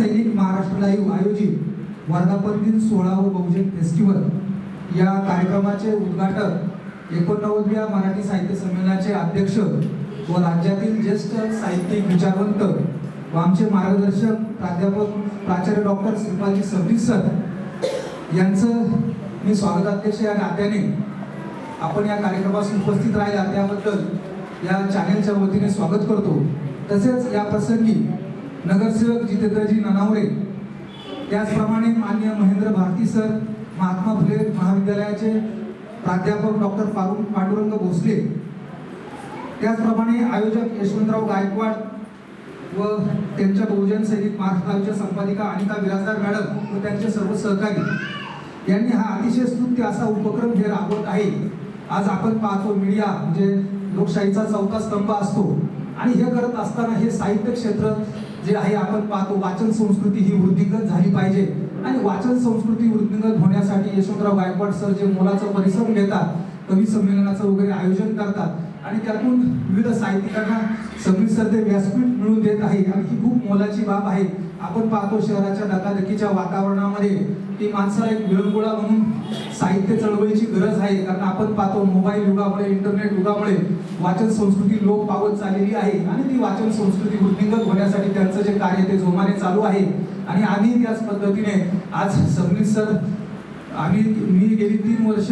सैनिक महाराष्ट्र लाईव्ह आयोजित वर्धापन 16व बहुजन फेस्टिवल या कार्यक्रमाचे उद्घाटक 89व्या मराठी साहित्य संमेलनाचे अध्यक्ष व राज्यातील ज्येष्ठ साहित्यिक विचारवंत व आमचे मार्गदर्शक प्राध्यापक प्राचार्य डॉक्टर श्रीपालजी सबनीस सर यांचं मी स्वागताध्यक्ष या नात्याने आपण या कार्यक्रमास उपस्थित राहिला त्याबद्दल या चॅनेलच्या वतीने स्वागत करतो। तसेच या प्रसंगी नगरसेवक जितेंद्रजी ननावरे, त्याचप्रमाणे माननीय महेंद्र भारती सर, महात्मा फुले महाविद्यालयाचे प्राध्यापक डॉक्टर पांडुरंग भोसले, त्याचप्रमाणे आयोजक यशवंतराव गायकवाड व त्यांच्या बहुजन सैनिक महाराष्ट्राच्या संपादिका अनिता बिराजदार मॅडम व त्यांचे सर्व सहकारी यांनी हा अतिशय स्तुत्य असा उपक्रम हे राबवत आहे। आज आपण पाहतो मीडिया म्हणजे लोकशाहीचा चौथा स्तंभ असतो आणि हे करत असताना हे साहित्य क्षेत्र जे आहे आपण पाहतो वाचन संस्कृती ही वृद्धिंगत झाली पाहिजे आणि वाचन संस्कृती वृद्धिंगत होण्यासाठी यशवंतराव गायकवाड सर जे मोलाचा परिश्रम घेतात, कवी संमेलनाचं वगैरे आयोजन करतात आणि त्यातून विविध साहित्यिकांना सबनीस सर ते व्यासपीठ मिळवून देत आहे आणि ही खूप मोलाची बाब आहे। आपण पाहतो शहराच्या धकाधकीच्या वातावरणामध्ये ती माणसाला एक विरंगुळा म्हणून साहित्य चळवळीची गरज आहे, कारण आपण पाहतो मोबाईल युगामुळे इंटरनेट युगामुळे वाचन संस्कृती लोप पावत चाललेली आहे आणि ती वाचन संस्कृती वृद्धिंगत होण्यासाठी त्यांचं जे कार्य ते जोमाने चालू आहे आणि आम्ही त्याच पद्धतीने आज सबनीस सर मी गेली 3 वर्ष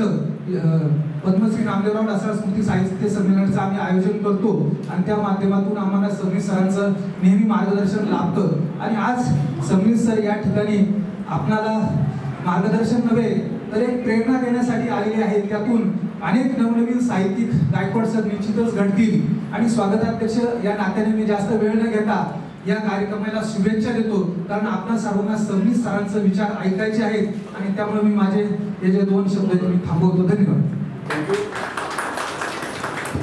पद्मश्री नामदेवराव ढसाळ स्मृती साहित्य संमेलनाचं आम्ही आयोजन करतो आणि त्या माध्यमातून आम्हाला सबनीस सरांचं नेहमी मार्गदर्शन लाभतं आणि आज सबनीस सर या ठिकाणी आपणाला मार्गदर्शन नव्हे तर एक प्रेरणा देण्यासाठी आलेले आहेत। त्यातून अनेक नवनवीन साहित्यिक गायकवाड सर निश्चितच घडतील आणि स्वागताध्यक्ष या नात्याने मी जास्त वेळ न घेता या कार्यक्रमाला शुभेच्छा देतो, कारण आपल्या सर्वांना सबनीस सरांचे विचार ऐकायचे आहेत आणि त्यामुळे मी माझे हे जे 2 शब्द मी थांबवतो। धन्यवाद।